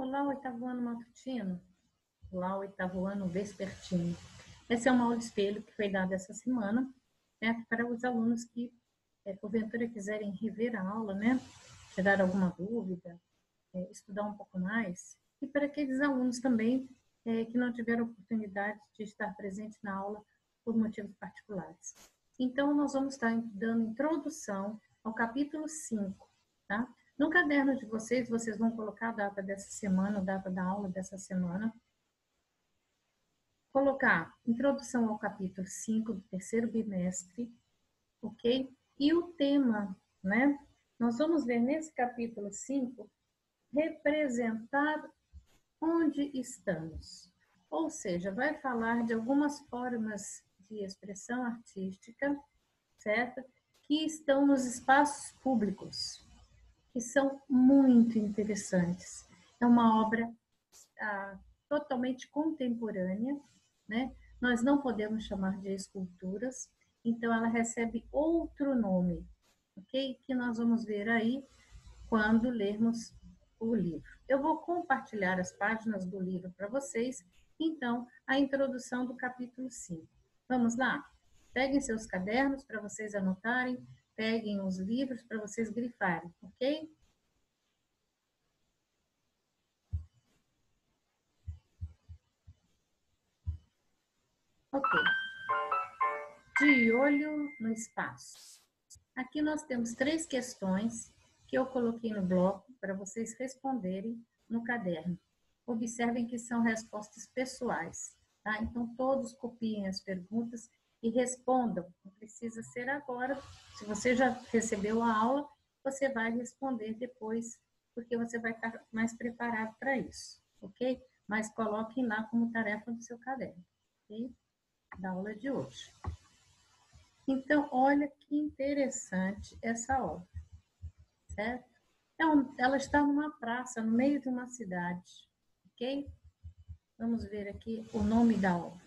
Olá, oitavo ano matutino. Olá, oitavo ano vespertino. Essa é uma aula espelho que foi dada essa semana, né, para os alunos que, porventura, quiserem rever a aula, né, tirar alguma dúvida, estudar um pouco mais, e para aqueles alunos também que não tiveram oportunidade de estar presente na aula por motivos particulares. Então, nós vamos estar dando introdução ao capítulo 5, tá? No caderno de vocês, vocês vão colocar a data dessa semana, a data da aula dessa semana. Colocar introdução ao capítulo 5 do terceiro bimestre, ok? E o tema, né? Nós vamos ver nesse capítulo 5, representar onde estamos. Ou seja, vai falar de algumas formas de expressão artística, certo? Que estão nos espaços públicos, que são muito interessantes. É uma obra totalmente contemporânea, né? Nós não podemos chamar de esculturas, então ela recebe outro nome, ok? Que nós vamos ver aí quando lermos o livro. Eu vou compartilhar as páginas do livro para vocês, então, a introdução do capítulo 5. Vamos lá? Peguem seus cadernos para vocês anotarem, peguem os livros para vocês grifarem, ok? Ok. De olho no espaço. Aqui nós temos 3 questões que eu coloquei no bloco para vocês responderem no caderno. Observem que são respostas pessoais, tá? Então, todos copiem as perguntas e respondam. Não precisa ser agora. Se você já recebeu a aula, você vai responder depois, porque você vai estar mais preparado para isso, ok? Mas coloquem lá como tarefa do seu caderno, ok? Da aula de hoje. Então, olha que interessante essa obra, certo? Então, ela está numa praça, no meio de uma cidade, ok? Vamos ver aqui o nome da obra.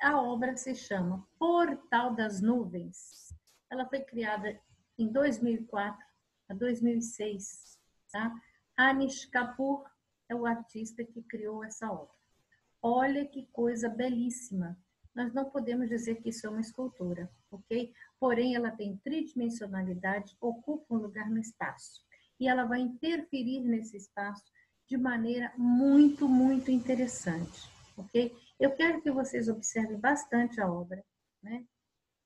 A obra se chama Portal das Nuvens. Ela foi criada em 2004 a 2006, tá? Anish Kapoor é o artista que criou essa obra. Olha que coisa belíssima. Nós não podemos dizer que isso é uma escultura, ok? Porém, ela tem tridimensionalidade, ocupa um lugar no espaço. E ela vai interferir nesse espaço de maneira muito, muito interessante, ok? Eu quero que vocês observem bastante a obra, né?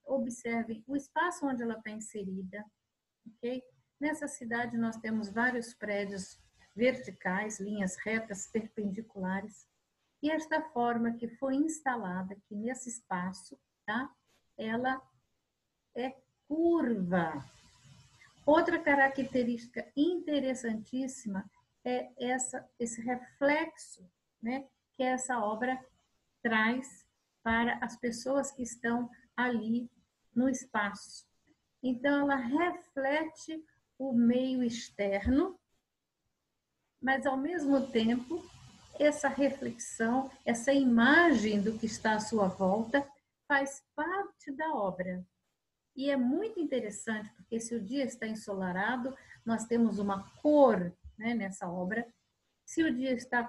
Observem o espaço onde ela está inserida, ok? Nessa cidade nós temos vários prédios verticais, linhas retas, perpendiculares. E esta forma que foi instalada aqui nesse espaço, tá? Ela é curva. Outra característica interessantíssima é esse reflexo, né? Que essa obra traz para as pessoas que estão ali no espaço. Então, ela reflete o meio externo, mas, ao mesmo tempo, essa reflexão, essa imagem do que está à sua volta faz parte da obra. E é muito interessante, porque se o dia está ensolarado, nós temos uma cor, né, nessa obra. Se o dia está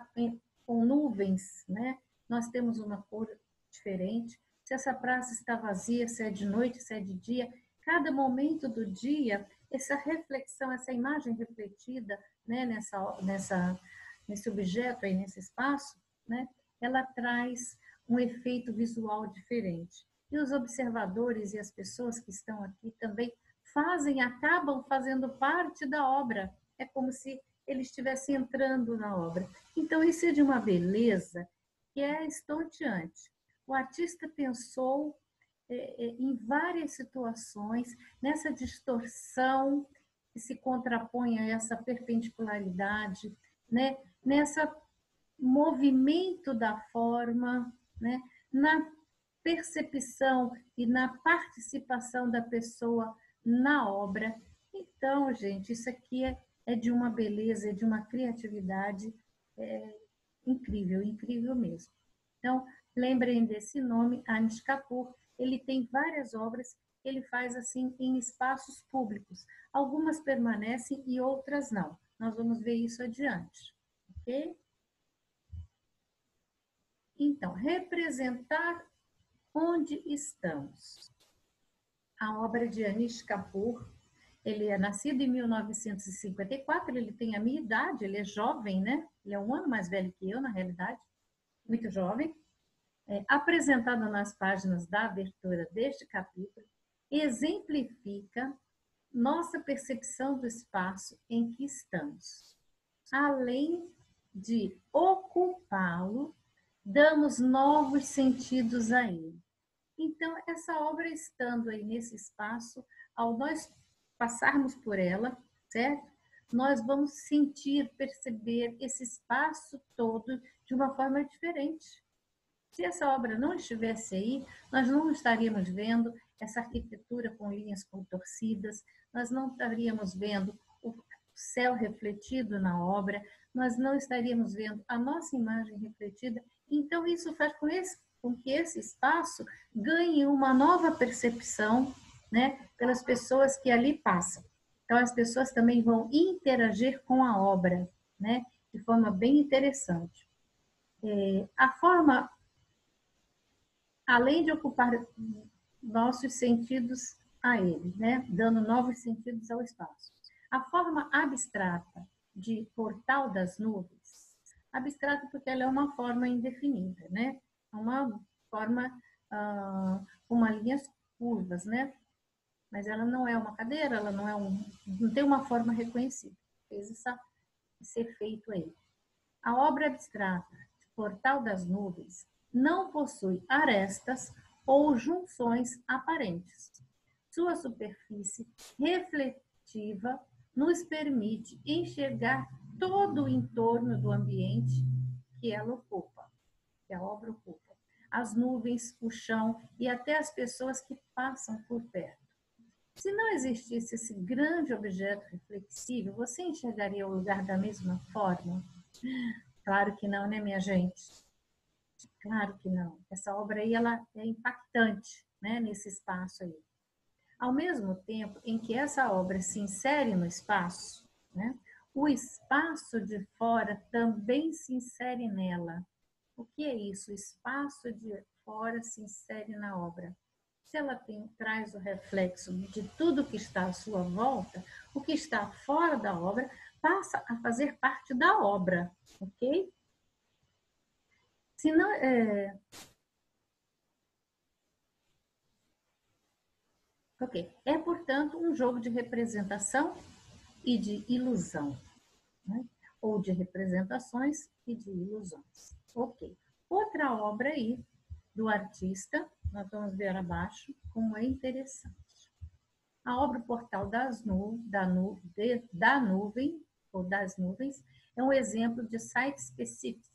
com nuvens, né, nós temos uma cor diferente. Se essa praça está vazia, se é de noite, se é de dia, cada momento do dia, essa reflexão, essa imagem refletida, né, nesse objeto aí, nesse espaço, né, ela traz um efeito visual diferente. E os observadores e as pessoas que estão aqui também acabam fazendo parte da obra. É como se ele estivesse entrando na obra. Então, isso é de uma beleza que é estonteante. O artista pensou em várias situações, nessa distorção que se contrapõe a essa perpendicularidade, né? Nessa movimento da forma, né? Na percepção e na participação da pessoa na obra. Então, gente, isso aqui é de uma beleza, é de uma criatividade incrível, incrível mesmo. Então, lembrem desse nome, Anish Kapoor. Ele tem várias obras que ele faz assim em espaços públicos. Algumas permanecem e outras não. Nós vamos ver isso adiante, ok? Então, representar onde estamos. A obra de Anish Kapoor, ele é nascido em 1954, ele tem a minha idade, ele é jovem, né? Ele é um ano mais velho que eu, na realidade, muito jovem. Apresentado nas páginas da abertura deste capítulo, exemplifica nossa percepção do espaço em que estamos. Além de ocupá-lo, damos novos sentidos a ele. Então, essa obra estando aí nesse espaço, ao nós passarmos por ela, certo? Nós vamos sentir, perceber esse espaço todo de uma forma diferente. Se essa obra não estivesse aí, nós não estaríamos vendo essa arquitetura com linhas contorcidas, nós não estaríamos vendo o céu refletido na obra, nós não estaríamos vendo a nossa imagem refletida. Então, isso faz com que esse espaço ganhe uma nova percepção, né, pelas pessoas que ali passam. Então, as pessoas também vão interagir com a obra, né, de forma bem interessante. A forma, além de ocupar nossos sentidos a ele, né, dando novos sentidos ao espaço. A forma abstrata de portal das nuvens, abstrata porque ela é uma forma indefinida, né? Uma forma com linhas curvas, né? Mas ela não é uma cadeira, ela não tem uma forma reconhecida. Fez esse efeito aí. A obra abstrata de portal das nuvens não possui arestas ou junções aparentes. Sua superfície refletiva nos permite enxergar todo o entorno do ambiente que ela ocupa, que a obra ocupa. As nuvens, o chão e até as pessoas que passam por perto. Se não existisse esse grande objeto reflexivo, você enxergaria o lugar da mesma forma? Claro que não, né, minha gente? Claro que não. Essa obra aí, ela é impactante, né, nesse espaço aí. Ao mesmo tempo em que essa obra se insere no espaço, né, o espaço de fora também se insere nela. O que é isso? O espaço de fora se insere na obra. Se ela traz o reflexo de tudo que está à sua volta, o que está fora da obra passa a fazer parte da obra, ok? Se não, ok. É, portanto, um jogo de representação e de ilusão, né? Ou de representações e de ilusões. Ok. Outra obra aí do artista, nós vamos ver abaixo como é interessante. A obra Portal da Nuvem, ou das Nuvens, é um exemplo de site específico.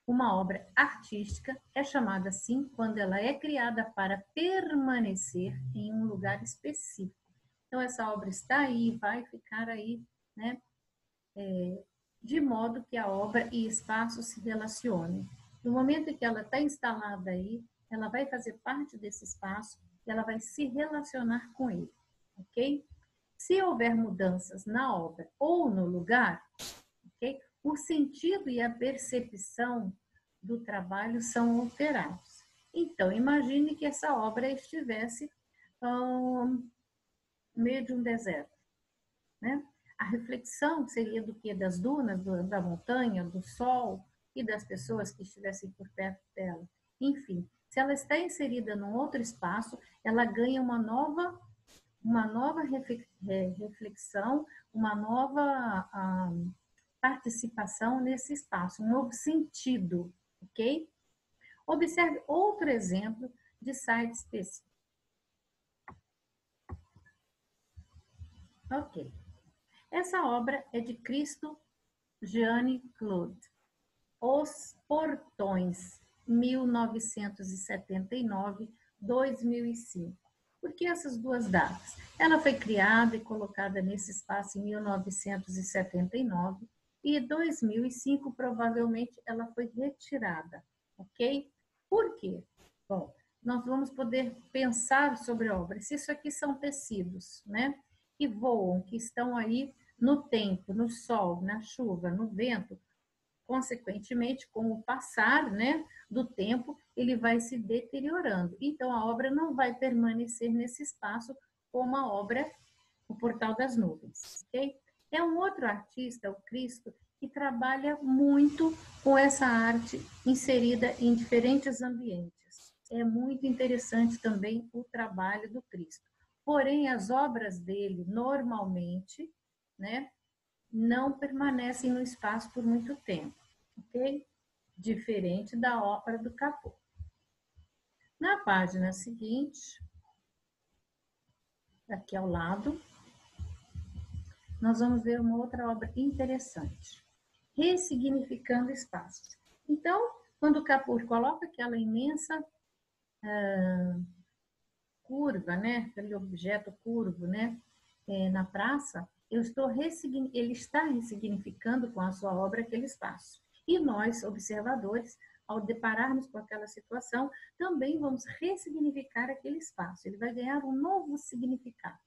Uma obra artística é chamada assim quando ela é criada para permanecer em um lugar específico. Então, essa obra está aí, vai ficar aí, né? De modo que a obra e espaço se relacionem. No momento em que ela está instalada aí, ela vai fazer parte desse espaço e ela vai se relacionar com ele, ok? Se houver mudanças na obra ou no lugar, ok? O sentido e a percepção do trabalho são alterados. Então, imagine que essa obra estivesse no meio de um deserto, né? A reflexão seria do que? Das dunas, da montanha, do sol e das pessoas que estivessem por perto dela. Enfim, se ela está inserida num outro espaço, ela ganha uma nova reflexão, uma nova participação nesse espaço, um novo sentido, ok? Observe outro exemplo de site específico. Ok. Essa obra é de Cristo Jean-Claude. Os Portões, 1979-2005. Por que essas duas datas? Ela foi criada e colocada nesse espaço em 1979 e 2005 provavelmente ela foi retirada, ok? Por quê? Bom, nós vamos poder pensar sobre a obra. Se isso aqui são tecidos, né? Que voam, que estão aí no tempo, no sol, na chuva, no vento, consequentemente, com o passar, né, do tempo, ele vai se deteriorando. Então, a obra não vai permanecer nesse espaço como a obra O Portal das Nuvens, ok? É um outro artista, o Cristo, que trabalha muito com essa arte inserida em diferentes ambientes. É muito interessante também o trabalho do Cristo. Porém, as obras dele, normalmente, né, não permanecem no espaço por muito tempo, ok? Diferente da ópera do Capô. Na página seguinte, aqui ao lado, nós vamos ver uma outra obra interessante. Ressignificando espaços. Então, quando o Capô coloca aquela imensa curva, né, aquele objeto curvo, né, na praça, ele está ressignificando com a sua obra aquele espaço. E nós, observadores, ao depararmos com aquela situação, também vamos ressignificar aquele espaço. Ele vai ganhar um novo significado,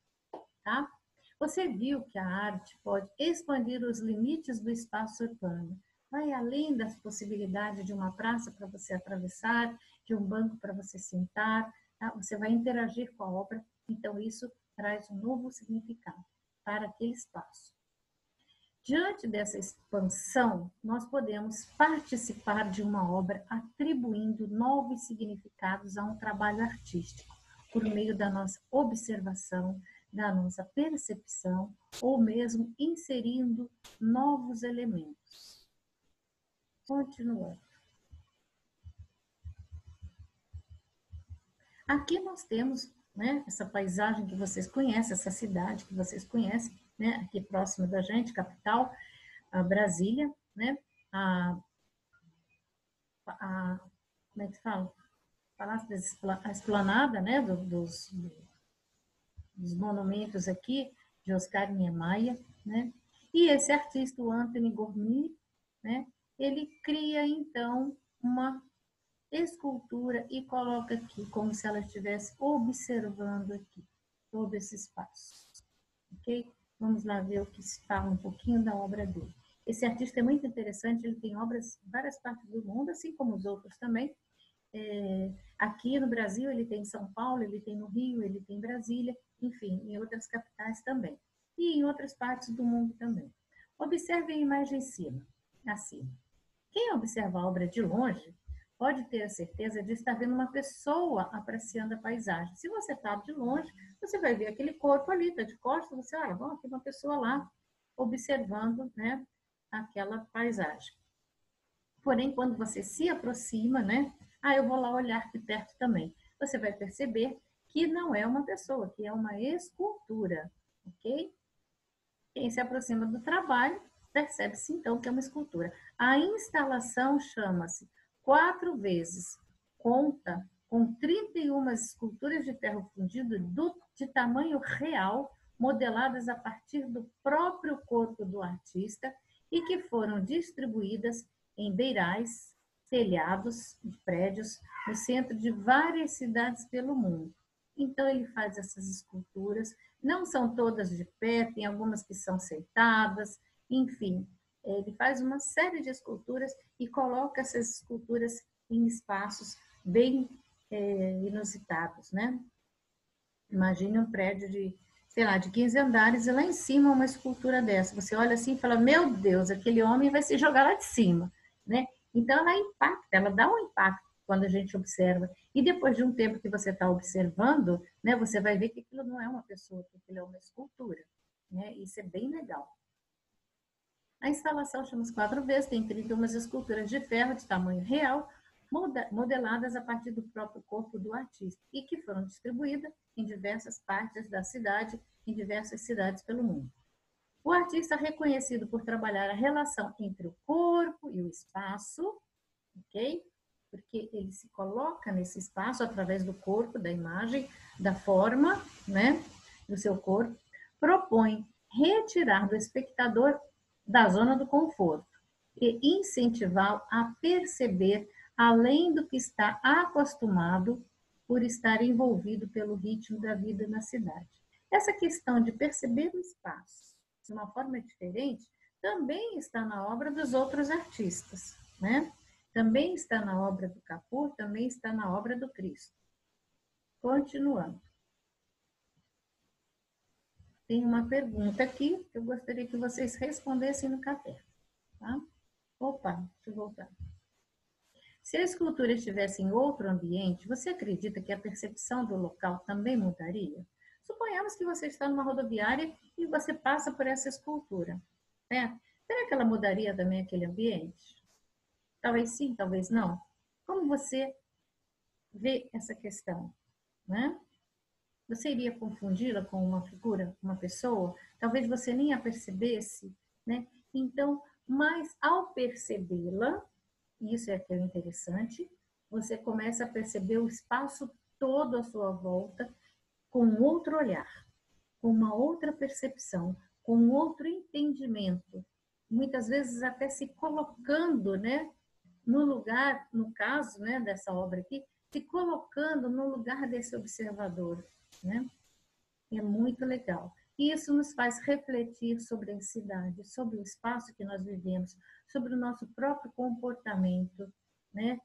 tá? Você viu que a arte pode expandir os limites do espaço urbano, vai além das possibilidades de uma praça para você atravessar, de um banco para você sentar, tá? Você vai interagir com a obra, então isso traz um novo significado para aquele espaço. Diante dessa expansão, nós podemos participar de uma obra atribuindo novos significados a um trabalho artístico, por meio da nossa observação, da nossa percepção, ou mesmo inserindo novos elementos. Continuando. Aqui nós temos, né, essa paisagem que vocês conhecem, essa cidade que vocês conhecem, né, aqui próximo da gente, capital, a Brasília, né, como é que fala? A esplanada, né, dos monumentos aqui, de Oscar Niemeyer, né, e esse artista, o Antony Gormley, né, ele cria, então, uma escultura e coloca aqui, como se ela estivesse observando aqui, todo esse espaço, ok? Vamos lá ver o que se fala um pouquinho da obra dele. Esse artista é muito interessante, ele tem obras em várias partes do mundo, assim como os outros também. Aqui no Brasil, ele tem em São Paulo, ele tem no Rio, ele tem em Brasília, enfim, em outras capitais também. E em outras partes do mundo também. Observe a imagem acima. Quem observa a obra de longe pode ter a certeza de estar vendo uma pessoa apreciando a paisagem. Se você está de longe, você vai ver aquele corpo ali, está de costas, você olha, bom, tem uma pessoa lá observando, né, aquela paisagem. Porém, quando você se aproxima, né, eu vou lá olhar aqui perto também, você vai perceber que não é uma pessoa, que é uma escultura, ok? Quem se aproxima do trabalho percebe-se então que é uma escultura. A instalação chama-se 4 vezes conta com 31 esculturas de ferro fundido de tamanho real, modeladas a partir do próprio corpo do artista e que foram distribuídas em beirais, telhados de prédios no centro de várias cidades pelo mundo. Então ele faz essas esculturas, não são todas de pé, tem algumas que são sentadas, enfim, ele faz uma série de esculturas e coloca essas esculturas em espaços bem inusitados, né? Imagine um prédio de, sei lá, de 15 andares e lá em cima uma escultura dessa. Você olha assim e fala, meu Deus, aquele homem vai se jogar lá de cima, né? Então ela impacta, ela dá um impacto quando a gente observa. E depois de um tempo que você está observando, né, você vai ver que aquilo não é uma pessoa, que aquilo é uma escultura, né? Isso é bem legal. A instalação chama-se 4 vezes, tem 31 esculturas de ferro de tamanho real, modeladas a partir do próprio corpo do artista e que foram distribuídas em diversas partes da cidade, em diversas cidades pelo mundo. O artista é reconhecido por trabalhar a relação entre o corpo e o espaço, ok? Porque ele se coloca nesse espaço através do corpo, da imagem, da forma, né, do seu corpo, propõe retirar do espectador da zona do conforto e incentivá-lo a perceber além do que está acostumado por estar envolvido pelo ritmo da vida na cidade. Essa questão de perceber o espaço de uma forma diferente também está na obra dos outros artistas, né? Também está na obra do Kapur, também está na obra do Cristo. Continuando. Tem uma pergunta aqui que eu gostaria que vocês respondessem no caderno, tá? Opa, deixa eu voltar. Se a escultura estivesse em outro ambiente, você acredita que a percepção do local também mudaria? Suponhamos que você está numa rodoviária e você passa por essa escultura, né? Será que ela mudaria também aquele ambiente? Talvez sim, talvez não. Como você vê essa questão, né? Você iria confundi-la com uma figura, uma pessoa? Talvez você nem a percebesse, né? Então, mas ao percebê-la, isso é que é interessante, você começa a perceber o espaço todo à sua volta com outro olhar, com uma outra percepção, com outro entendimento. Muitas vezes até se colocando, né, no lugar, no caso, né, dessa obra aqui, se colocando no lugar desse observador, né? É muito legal. E isso nos faz refletir sobre a cidade, sobre o espaço que nós vivemos, sobre o nosso próprio comportamento, né?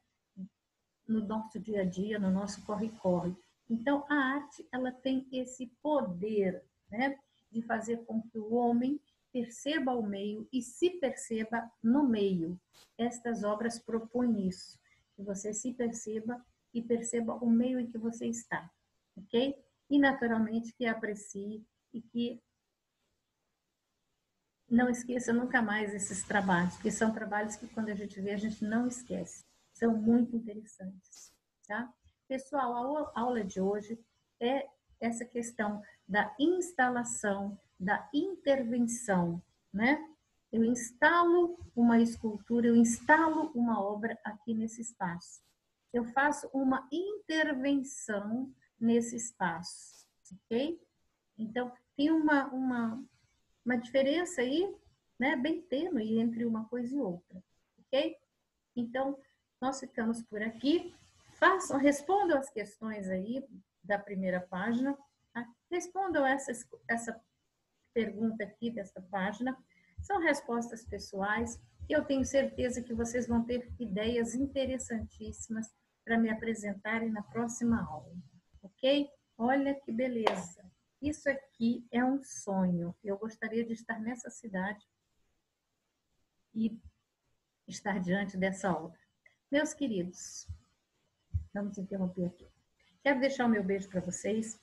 No nosso dia a dia, no nosso corre-corre. Então, a arte, ela tem esse poder, né? De fazer com que o homem perceba o meio e se perceba no meio. Estas obras propõem isso, que você se perceba e perceba o meio em que você está, ok? E, naturalmente, que aprecie e que não esqueça nunca mais esses trabalhos, porque são trabalhos que, quando a gente vê, a gente não esquece. São muito interessantes, tá? Pessoal, a aula de hoje é essa questão da instalação, da intervenção, né? Eu instalo uma escultura, eu instalo uma obra aqui nesse espaço. Eu faço uma intervenção nesse espaço, ok? Então, tem uma diferença aí, né, bem tênue entre uma coisa e outra, ok? Então, nós ficamos por aqui. Respondam as questões aí da primeira página, tá? Respondam essa pergunta aqui desta página. São respostas pessoais. Eu tenho certeza que vocês vão ter ideias interessantíssimas para me apresentarem na próxima aula, ok? Olha que beleza! Isso aqui é um sonho. Eu gostaria de estar nessa cidade e estar diante dessa obra. Meus queridos, vamos interromper aqui. Quero deixar o meu beijo para vocês.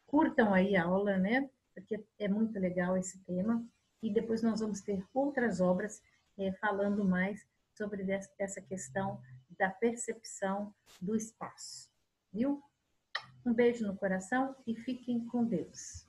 Curtam aí a aula, né? Porque é muito legal esse tema. E depois nós vamos ter outras obras falando mais sobre essa questão da percepção do espaço. Viu? Um beijo no coração e fiquem com Deus.